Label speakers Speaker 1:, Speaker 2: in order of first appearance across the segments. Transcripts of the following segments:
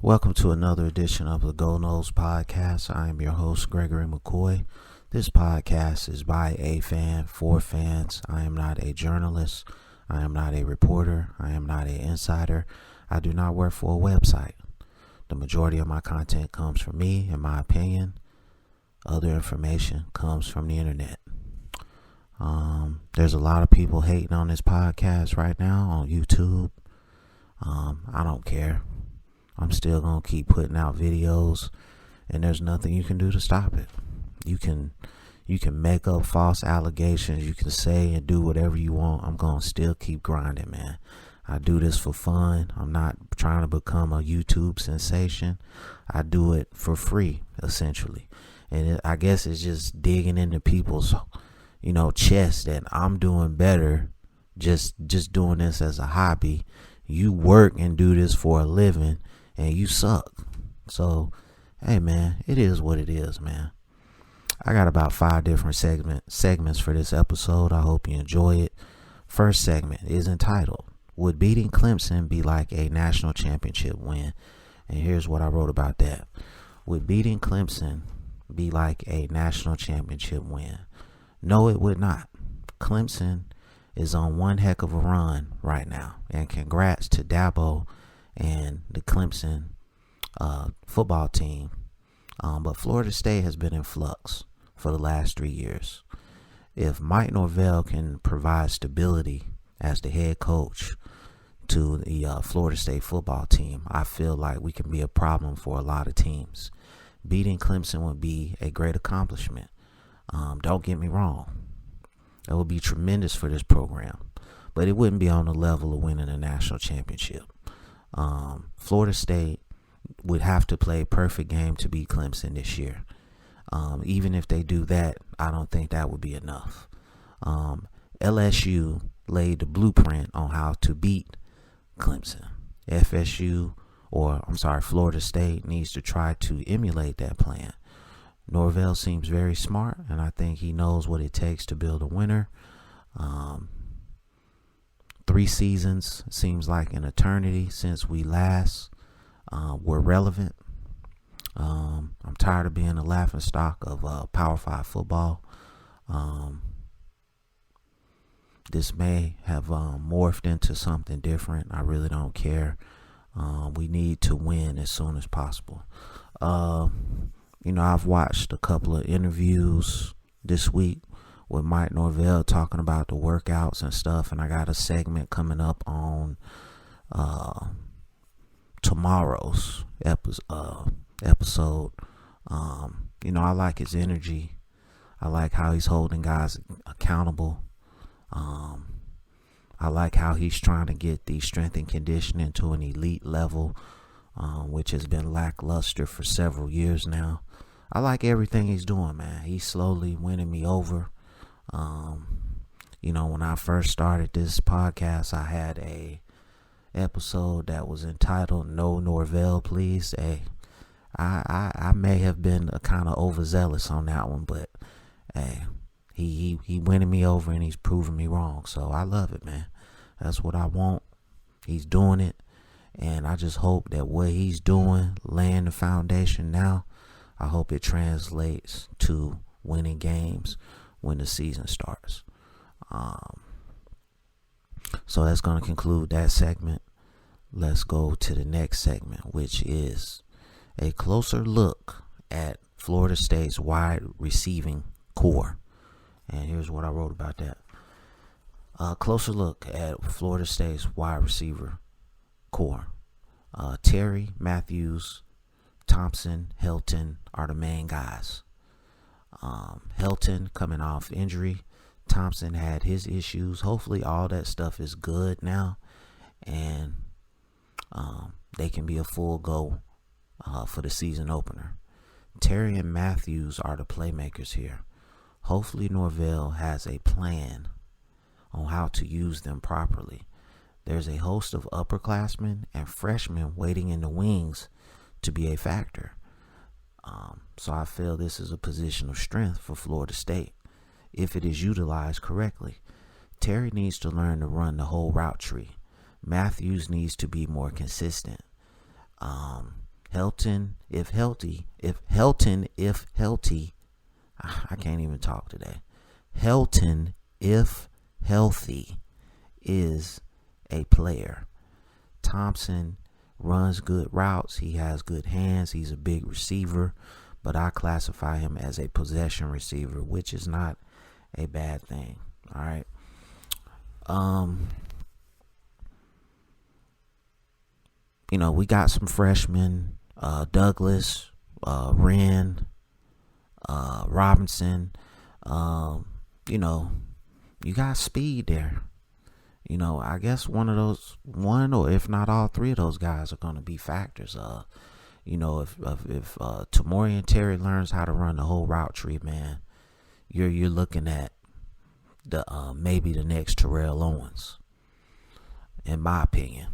Speaker 1: Welcome to another edition of the Noles Podcast. I am your host, Gregory McCoy. This podcast is by a fan, for fans. I am not a journalist. I am not a reporter. I am not an insider. I do not work for a website. The majority of my content comes from me, in my opinion. Other information comes from the internet. There's a lot of people hating on this podcast right now on YouTube. I don't care. I'm still going to keep putting out videos, and there's nothing you can do to stop it. You can make up false allegations. You can say and do whatever you want. I'm going to still keep grinding, man. I do this for fun. I'm not trying to become a YouTube sensation. I do it for free, essentially. And I guess it's just digging into people's, chest that I'm doing better just doing this as a hobby. You work and do this for a living, and you suck. So, hey, man, it is what it is, man. I got about 5 different segments for this episode. I hope you enjoy it. First segment is entitled, Would Beating Clemson Be Like a National Championship Win? And here's what I wrote about that. Would beating Clemson be like a national championship win? No, it would not. Clemson is on one heck of a run right now. And congrats to Dabo and the Clemson football team. But Florida State has been in flux for the last 3 years. If Mike Norvell can provide stability as the head coach to the Florida State football team, I feel like we can be a problem for a lot of teams. Beating Clemson would be a great accomplishment. Don't get me wrong. It would be tremendous for this program, but it wouldn't be on the level of winning a national championship. Florida State would have to play a perfect game to beat Clemson this year. Even if they do that, I don't think that would be enough. LSU laid the blueprint on how to beat Clemson. Florida State needs to try to emulate that plan. Norvell seems very smart, and I think he knows what it takes to build a winner. 3 seasons seems like an eternity since we last were relevant. I'm tired of being a laughingstock of Power 5 football. This may have morphed into something different. I really don't care. We need to win as soon as possible. I've watched a couple of interviews this week with Mike Norvell talking about the workouts and stuff, and I got a segment coming up on tomorrow's episode. I like his energy. I like how he's holding guys accountable. I like how he's trying to get the strength and conditioning to an elite level, which has been lackluster for several years now. I like everything he's doing, man. He's slowly winning me over. When I first started this podcast, I had a episode that was entitled "No Norvell, Please." Hey, I may have been a kind of overzealous on that one, but hey, he winning me over and he's proving me wrong. So I love it, man. That's what I want. He's doing it, and I just hope that what he's doing, laying the foundation now, I hope it translates to winning games when the season starts. So that's going to conclude that segment. Let's go to the next segment, which is a closer look at Florida State's wide receiving core. And here's what I wrote about that. A closer look at Florida State's wide receiver core. Terry, Matthews, Thompson, Helton are the main guys. Helton coming off injury. Thompson had his issues. Hopefully all that stuff is good now, and they can be a full go for the season opener. Terry and Matthews are the playmakers here. Hopefully Norvell has a plan on how to use them properly. There's a host of upperclassmen and freshmen waiting in the wings to be a factor. So I feel this is a position of strength for Florida State if it is utilized correctly. Terry needs to learn to run the whole route tree. Matthews needs to be more consistent. Helton, if healthy, I can't even talk today. Helton, if healthy, is a player. Thompson runs good routes. He has good hands. He's a big receiver, but I classify him as a possession receiver, which is not a bad thing. All right. We got some freshmen, Douglas, Wren, Robinson. You got speed there. I guess one or if not all three of those guys are going to be factors. If Tamori and Terry learns how to run the whole route tree, man, you're looking at the maybe the next Terrell Owens, in my opinion,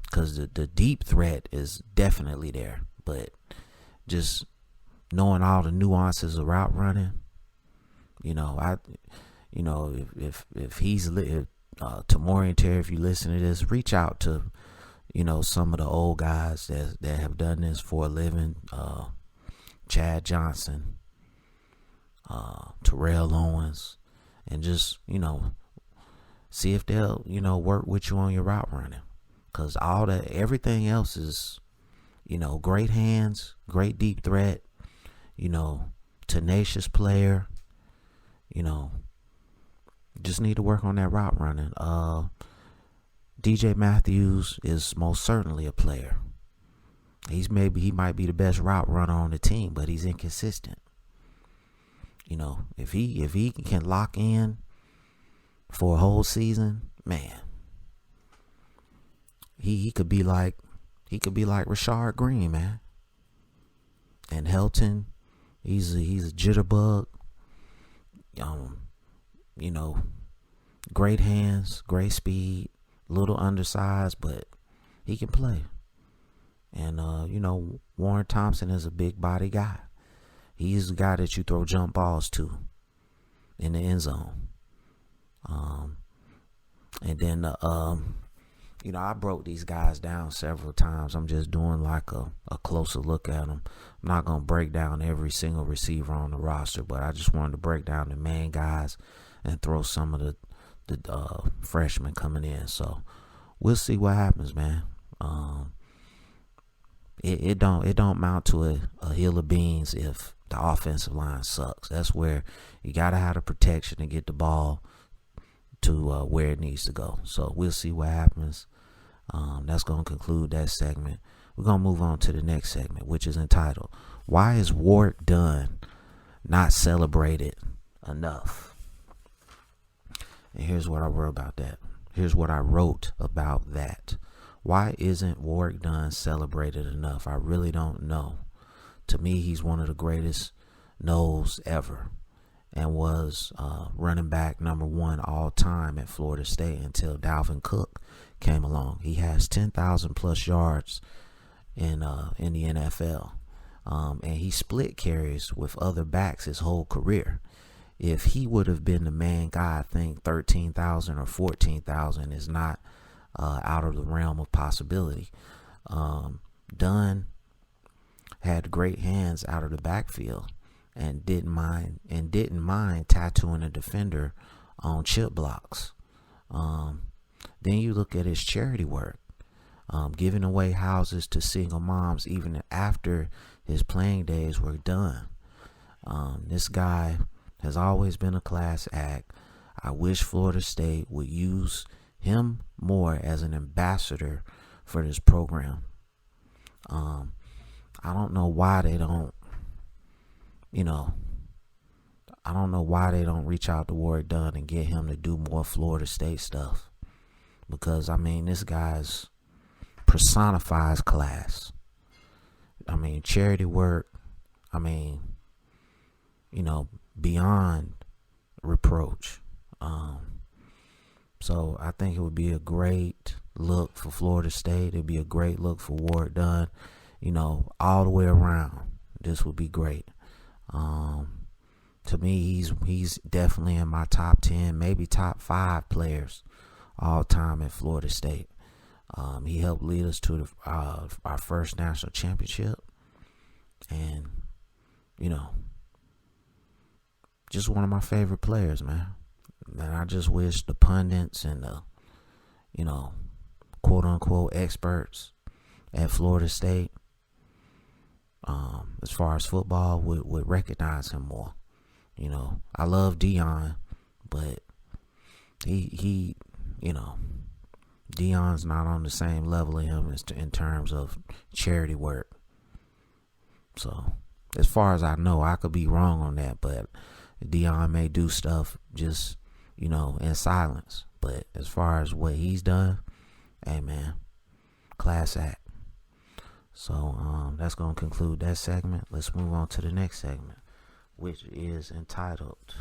Speaker 1: because the deep threat is definitely there, but just knowing all the nuances of route running, if he's Tamori and Terry, if you listen to this, reach out to some of the old guys that have done this for a living. Chad Johnson, Terrell Owens, and just see if they'll work with you on your route running, because everything else is great hands, great deep threat, tenacious player. Just need to work on that route running. DJ Matthews is most certainly a player. He might be the best route runner on the team, but he's inconsistent. If he can lock in for a whole season, man, he could be like Rashard Green, man. And Helton, he's a jitterbug. Great hands, great speed, little undersized, but he can play. And Warren Thompson is a big body guy. He's the guy that you throw jump balls to in the end zone. And then I broke these guys down several times. I'm just doing like a closer look at them. I'm not going to break down every single receiver on the roster, but I just wanted to break down the main guys and throw some of the freshmen coming in. So we'll see what happens, man. It don't mount to a hill of beans if the offensive line sucks. That's where you got to have the protection to get the ball to where it needs to go. So we'll see what happens. That's going to conclude that segment. We're going to move on to the next segment, which is entitled, Why is Warrick Dunn Not Celebrated Enough? And here's what I wrote about that. Why isn't Warrick Dunn celebrated enough? I really don't know. To me, he's one of the greatest Noles ever, and was running back number 1 all time at Florida State until Dalvin Cook came along. He has 10,000 plus yards in the NFL, and he split carries with other backs his whole career. If he would have been the main guy, I think 13,000 or 14,000 is not out of the realm of possibility. Dunn had great hands out of the backfield and didn't mind tattooing a defender on chip blocks. Then you look at his charity work, giving away houses to single moms even after his playing days were done. This guy has always been a class act. I wish Florida State would use him more as an ambassador for this program. I don't know why they don't, reach out to Warrick Dunn and get him to do more Florida State stuff. Because, this guy's personifies class. Charity work, beyond reproach. So I think it would be a great look for Florida State. It'd be a great look for Warrick Dunn. All the way around, this would be great. To me, he's definitely in my top 10, maybe top 5 players all time at Florida State. He helped lead us to our first national championship. And, just one of my favorite players, man. And I just wish the pundits and the, quote unquote experts at Florida State, as far as football, would recognize him more. I love Deion, but he Deion's not on the same level as him in terms of charity work. So, as far as I know, I could be wrong on that, but Deion may do stuff just, in silence. But as far as what he's done, hey man, class act. So that's going to conclude that segment. Let's move on to the next segment, which is entitled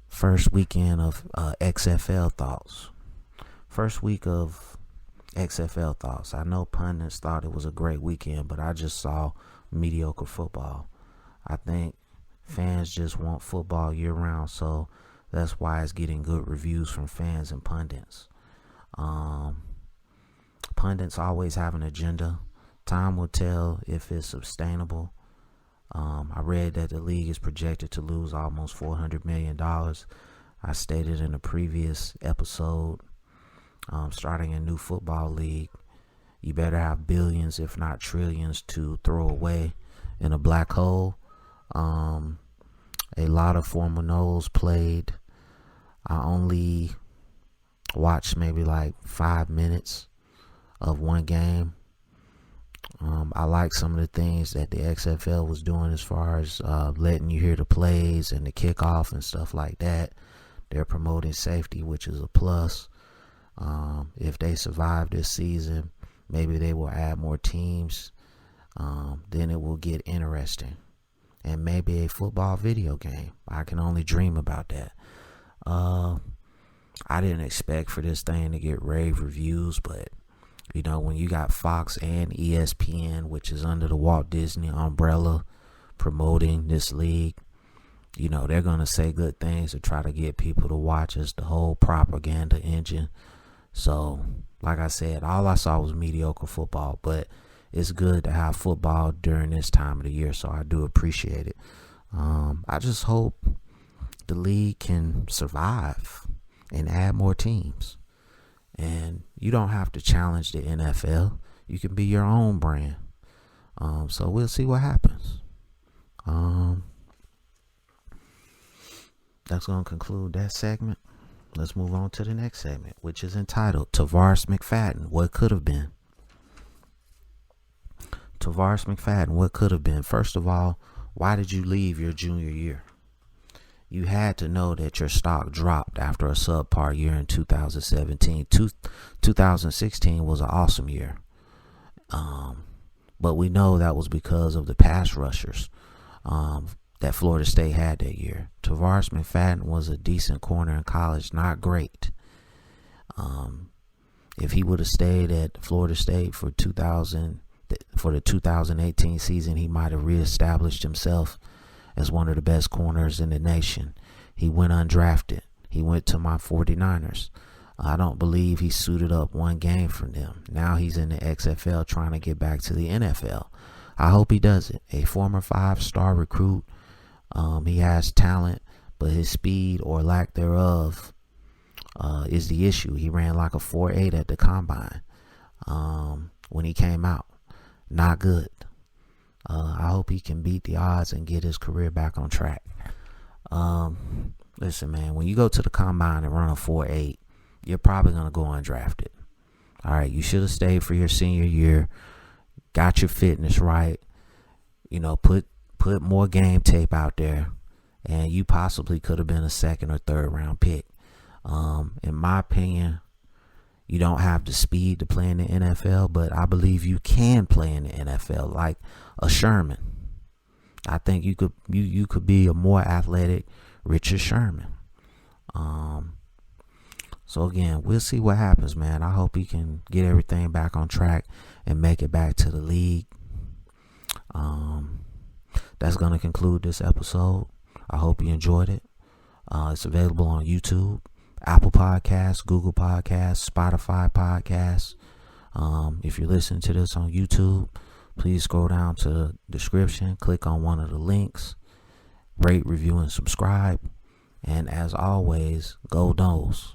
Speaker 1: First Weekend of XFL Thoughts. First week of XFL Thoughts. I know pundits thought it was a great weekend, but I just saw mediocre football. I think fans just want football year round, so that's why it's getting good reviews from fans and pundits. Pundits always have an agenda. Time will tell if it's sustainable. I read that the league is projected to lose almost $400 million. I stated in a previous episode, starting a new football league, you better have billions, if not trillions, to throw away in a black hole. A lot of former Noles played. I only watched maybe like 5 minutes of one game. I like some of the things that the XFL was doing as far as letting you hear the plays and the kickoff and stuff like that. They're promoting safety, which is a plus. If they survive this season, maybe they will add more teams. Then it will get interesting. And maybe a football video game. I can only dream about that. I didn't expect for this thing to get rave reviews, but when you got Fox and ESPN, which is under the Walt Disney umbrella, promoting this league, they're going to say good things to try to get people to watch. It's the whole propaganda engine. So, like I said, all I saw was mediocre football, but it's good to have football during this time of the year, so I do appreciate it. I just hope the league can survive and add more teams. And you don't have to challenge the NFL. You can be your own brand. So we'll see what happens. That's going to conclude that segment. Let's move on to the next segment, which is entitled Tavares McFadden, What Could Have Been. Tavares McFadden, what could have been? First of all, why did you leave your junior year? You had to know that your stock dropped after a subpar year in 2017. 2016 was an awesome year. But we know that was because of the pass rushers that Florida State had that year. Tavares McFadden was a decent corner in college, not great. If he would have stayed at Florida State for the 2018 season, he might have reestablished himself as one of the best corners in the nation. He went undrafted. He went to my 49ers. I don't believe he suited up one game for them. Now he's in the XFL trying to get back to the NFL. I hope he does it. A former 5-star recruit. He has talent, but his speed or lack thereof is the issue. He ran like a 4.8 at the combine when he came out. Not good. I hope he can beat the odds and get his career back on track. Listen, man, when you go to the combine and run a 4.8, you're probably going to go undrafted. All right, you should have stayed for your senior year, got your fitness right, put more game tape out there, and you possibly could have been a second or third round pick. In my opinion, you don't have the speed to play in the NFL, but I believe you can play in the NFL like a Sherman. I think you could be a more athletic Richard Sherman. So again, we'll see what happens, man. I hope he can get everything back on track and make it back to the league. That's going to conclude this episode. I hope you enjoyed it. It's available on YouTube. Apple Podcasts, Google Podcasts, Spotify Podcasts. If you're listening to this on YouTube, please scroll down to the description, click on one of the links, rate, review, and subscribe. And as always, go Noles.